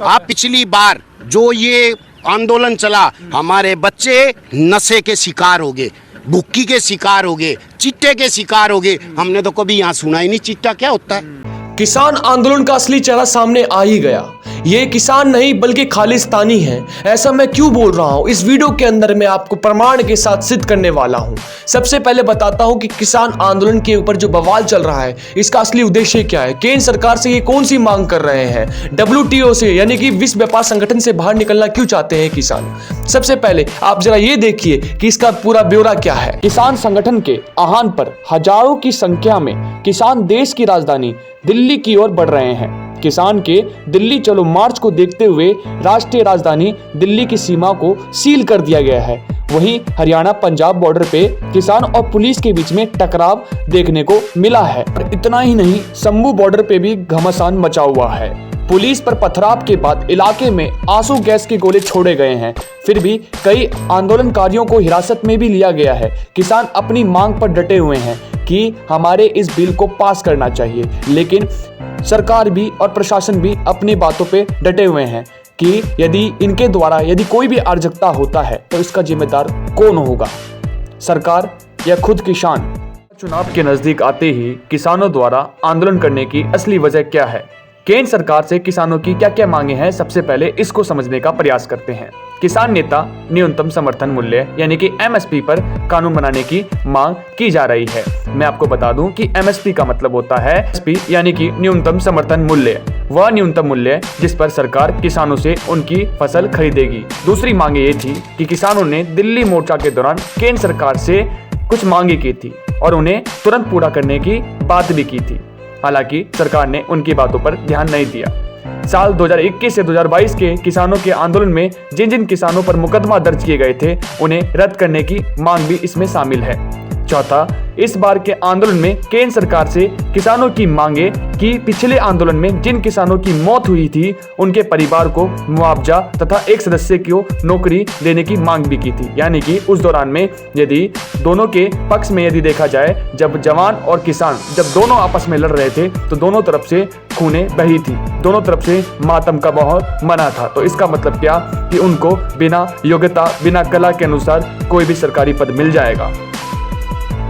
आप पिछली बार जो ये आंदोलन चला, हमारे बच्चे नशे के शिकार हो गए, भुक्की के शिकार हो गए, चिट्टे के शिकार हो गए। हमने तो कभी यहाँ सुना ही नहीं चिट्टा क्या होता है। किसान आंदोलन का असली चेहरा सामने आ ही गया। ये किसान नहीं बल्कि खालिस्तानी हैं। ऐसा मैं क्यों बोल रहा हूं, इस वीडियो के अंदर मैं आपको प्रमाण के साथ सिद्ध करने वाला हूं। सबसे पहले बताता हूं कि किसान आंदोलन के ऊपर जो बवाल चल रहा है, इसका असली उद्देश्य क्या है। केंद्र सरकार से ये कौन सी मांग कर रहे हैं, WTO से यानी कि विश्व व्यापार संगठन से बाहर निकलना क्यों चाहते हैं किसान। सबसे पहले आप जरा ये देखिए कि इसका पूरा ब्यौरा क्या है। किसान संगठन के आह्वान पर हजारों की संख्या में किसान देश की राजधानी दिल्ली की ओर बढ़ रहे हैं। किसान के दिल्ली चलो मार्च को देखते हुए राष्ट्रीय राजधानी दिल्ली की सीमा को सील कर दिया गया है। वहीं हरियाणा पंजाब बॉर्डर पे किसान और पुलिस के बीच में टकराव देखने को मिला है। और इतना ही नहीं, शंभू बॉर्डर पे भी घमासान मचा हुआ है। पुलिस पर पथराव के बाद इलाके में आंसू गैस के गोले छोड़े गए हैं। फिर भी कई आंदोलनकारियों को हिरासत में भी लिया गया है। किसान अपनी मांग पर डटे हुए हैं कि हमारे इस बिल को पास करना चाहिए, लेकिन सरकार भी और प्रशासन भी अपनी बातों पे डटे हुए हैं कि यदि इनके द्वारा यदि कोई भी अराजकता होता है तो इसका जिम्मेदार कौन होगा, सरकार या खुद किसान। चुनाव के नजदीक आते ही किसानों द्वारा आंदोलन करने की असली वजह क्या है, केंद्र सरकार से किसानों की क्या क्या मांगे हैं, सबसे पहले इसको समझने का प्रयास करते हैं। किसान नेता न्यूनतम समर्थन मूल्य यानी कि MSP पर कानून बनाने की मांग की जा रही है। मैं आपको बता दूं कि MSP का मतलब होता है MSP यानी कि न्यूनतम समर्थन मूल्य, वह न्यूनतम मूल्य जिस पर सरकार किसानों से उनकी फसल खरीदेगी। दूसरी मांग ये थी कि किसानों ने दिल्ली मोर्चा के दौरान केंद्र सरकार से कुछ मांगे की थी और उन्हें तुरंत पूरा करने की बात भी की थी। हालांकि सरकार ने उनकी बातों पर ध्यान नहीं दिया। साल 2021 से 2022 के किसानों के आंदोलन में जिन जिन किसानों पर मुकदमा दर्ज किए गए थे, उन्हें रद्द करने की मांग भी इसमें शामिल है। चौथा, इस बार के आंदोलन में केंद्र सरकार से किसानों की मांगे कि पिछले आंदोलन में जिन किसानों की मौत हुई थी, उनके परिवार को मुआवजा तथा एक सदस्य को नौकरी देने की मांग भी की थी। यानी कि उस दौरान में यदि दोनों के पक्ष में यदि देखा जाए, जब जवान और किसान जब दोनों आपस में लड़ रहे थे तो दोनों तरफ से खूनें बही थी, दोनों तरफ से मातम का माहौल मना था। तो इसका मतलब क्या कि उनको बिना योग्यता बिना कला के अनुसार कोई भी सरकारी पद मिल जाएगा।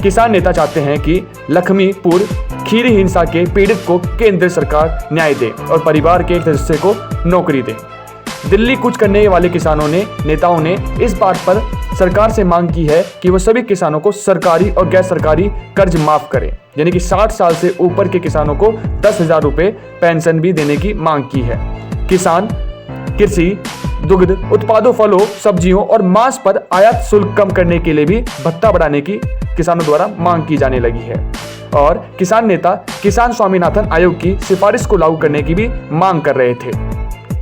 किसान नेता चाहते हैं कि लखमीपुर खीरी हिंसा के पीड़ित को केंद्र सरकार न्याय दे और परिवार के एक सदस्य को नौकरी दे। दिल्ली कूच करने वाले किसानों ने नेताओं ने इस बात पर सरकार से मांग की है कि वो सभी किसानों को सरकारी और गैर सरकारी कर्ज माफ करें, यानी कि 60 साल से ऊपर के किसानों को 10,000 रुपए पेंशन भी देने की मांग की है। किसान कृषि दुग्ध उत्पादों, फलों, सब्जियों और मांस पर आयात शुल्क कम करने के लिए भी भत्ता बढ़ाने की किसानों द्वारा मांग की जाने लगी है। और किसान नेता किसान स्वामीनाथन आयोग की सिफारिश को लागू करने की भी मांग कर रहे थे।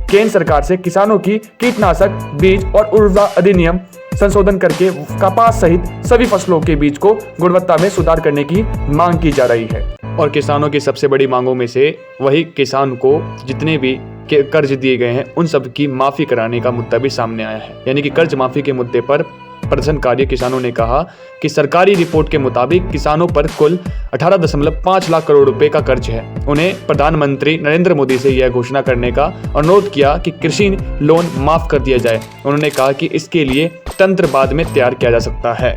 केंद्र सरकार से किसानों की कीटनाशक, बीज और उर्वरता अधिनियम संशोधन करके कपास सहित सभी फसलों के बीज को गुणवत्ता में सुधार करने की मांग की जा रही है। और किसानों की सबसे बड़ी मांगों में से वही किसान को जितने भी कर्ज दिए गए हैं उन सब की माफी कराने का मुद्दा भी सामने आया है। यानी कि कर्ज माफी के मुद्दे पर प्रदर्शनकारी किसानों ने कहा कि सरकारी रिपोर्ट के मुताबिक किसानों पर कुल 18.5 लाख करोड़ रुपए का कर्ज है। उन्हें प्रधानमंत्री नरेंद्र मोदी से यह घोषणा करने का अनुरोध किया कि कृषि लोन माफ कर दिया जाए। उन्होंने कहा कि इसके लिए तंत्र बाद में तैयार किया जा सकता है।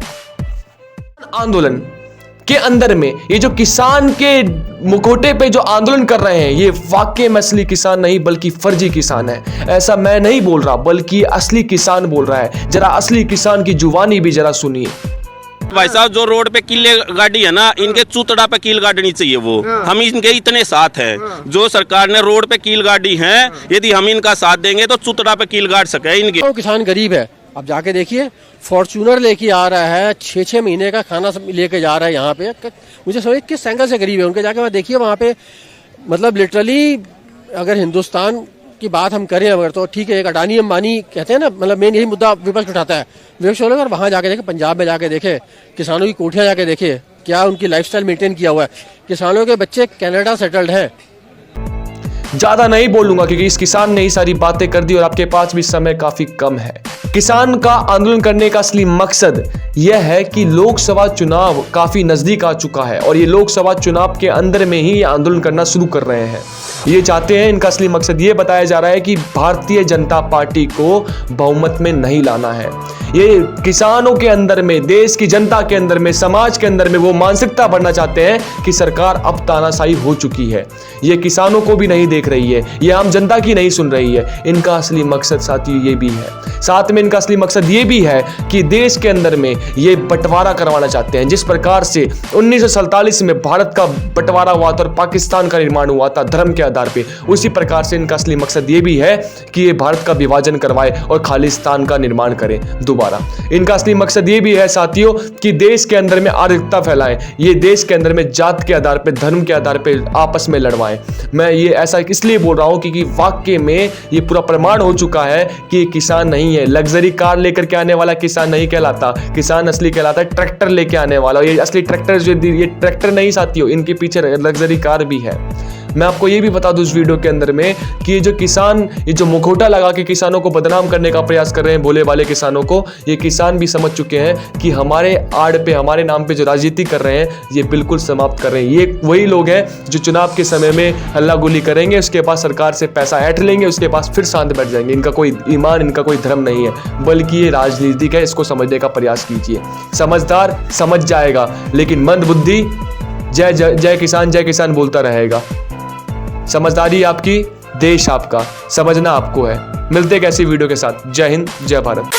आंदोलन के अंदर में ये जो किसान के मुखौटे पे जो आंदोलन कर रहे हैं, ये वाकई में असली किसान नहीं बल्कि फर्जी किसान है। ऐसा मैं नहीं बोल रहा बल्कि असली किसान बोल रहा है। जरा असली किसान की जुबानी भी जरा सुनिए। भाई साहब, जो रोड पे किले गाड़ी है ना, इनके चूतड़ा पे कील गाड़नी चाहिए। वो हम इनके इतने साथ हैं। जो सरकार ने रोड पे कील गाड़ी है, यदि हम इनका साथ देंगे तो चूतड़ा पे कील गाड़ सके इनके। किसान गरीब है, अब जाके देखिए फॉर्च्यूनर लेके आ रहा है, 6-6 महीने का खाना सब लेके जा रहा है यहाँ पे। मुझे समझ किस एंगल से गरीब है उनके, जाके वहाँ देखिए वहाँ पे मतलब लिटरली अगर हिंदुस्तान की बात हम करें अगर तो ठीक है, एक अडानी अंबानी कहते हैं ना, मतलब मेन यही मुद्दा विपक्ष उठाता है। विपक्ष अगर वहाँ जाके देखे, पंजाब में जाके देखे, किसानों की कोठियाँ जाके देखे, क्या उनकी लाइफस्टाइल मेंटेन किया हुआ है। किसानों के बच्चे कनाडा सेटल्ड हैं। ज्यादा नहीं बोलूंगा क्योंकि इस किसान ने ही सारी बातें कर दी और आपके पास भी समय काफी कम है। किसान का आंदोलन करने का असली मकसद यह है कि लोकसभा चुनाव काफी नजदीक आ चुका है और ये लोकसभा चुनाव के अंदर में ही ये आंदोलन करना शुरू कर रहे हैं। ये चाहते हैं, इनका असली मकसद ये बताया जा रहा है कि भारतीय जनता पार्टी को बहुमत में नहीं लाना है। ये किसानों के अंदर में, देश की जनता के अंदर में, समाज के अंदर में वो मानसिकता भरना चाहते हैं कि सरकार अब तानाशाही हो चुकी है। ये किसानों को भी नहीं देख रही है, ये आम जनता की नहीं सुन रही है। इनका असली मकसद साथियों ये भी है। साथ में इनका असली मकसद ये भी है कि देश के अंदर में ये बंटवारा करवाना चाहते हैं। जिस प्रकार से 1947 में भारत का बंटवारा हुआ था और पाकिस्तान का निर्माण हुआ था धर्म के आधार पे, उसी प्रकार से इनका असली मकसद ये भी है कि ये भारत का विभाजन करवाए और खालिस्तान का निर्माण करें दोबारा। इनका असली मकसद ये भी है साथियों कि देश के अंदर में अराजकता फैलाएं, ये देश के अंदर में जात के आधार पे, धर्म के आधार पे आपस में लड़वाएं। मैं ये ऐसा इसलिए बोल रहा हूं क्योंकि वाकई में ये पूरा प्रमाण हो चुका है कि ये किसान नहीं है। लग्जरी कार लेकर के आने वाला किसान नहीं कहलाता। किसान असली कहलाता है ट्रैक्टर लेके आने वाला। ये असली ट्रैक्टर जो, ये ट्रैक्टर नहीं साथियों, इनके पीछे लग्जरी कार भी है। मैं आपको ये भी बता दूं इस वीडियो के अंदर में कि ये जो किसान, ये जो मुखौटा लगा के किसानों को बदनाम करने का प्रयास कर रहे हैं, भोले वाले किसानों को, ये किसान भी समझ चुके हैं कि हमारे आड़ पे, हमारे नाम पे जो राजनीति कर रहे हैं ये बिल्कुल समाप्त कर रहे हैं। ये वही लोग हैं जो चुनाव के समय में हल्ला गुली करेंगे, उसके बाद सरकार से पैसा ऐंठ लेंगे, उसके पास फिर शांत बैठ जाएंगे। इनका कोई ईमान, इनका कोई धर्म नहीं है, बल्कि ये राजनीतिक है। इसको समझने का प्रयास कीजिए। समझदार समझ जाएगा, लेकिन मंद बुद्धि जय जय किसान बोलता रहेगा। समझदारी आपकी, देश आपका, समझना आपको है। मिलते हैं एक ऐसी वीडियो के साथ। जय हिंद, जय भारत।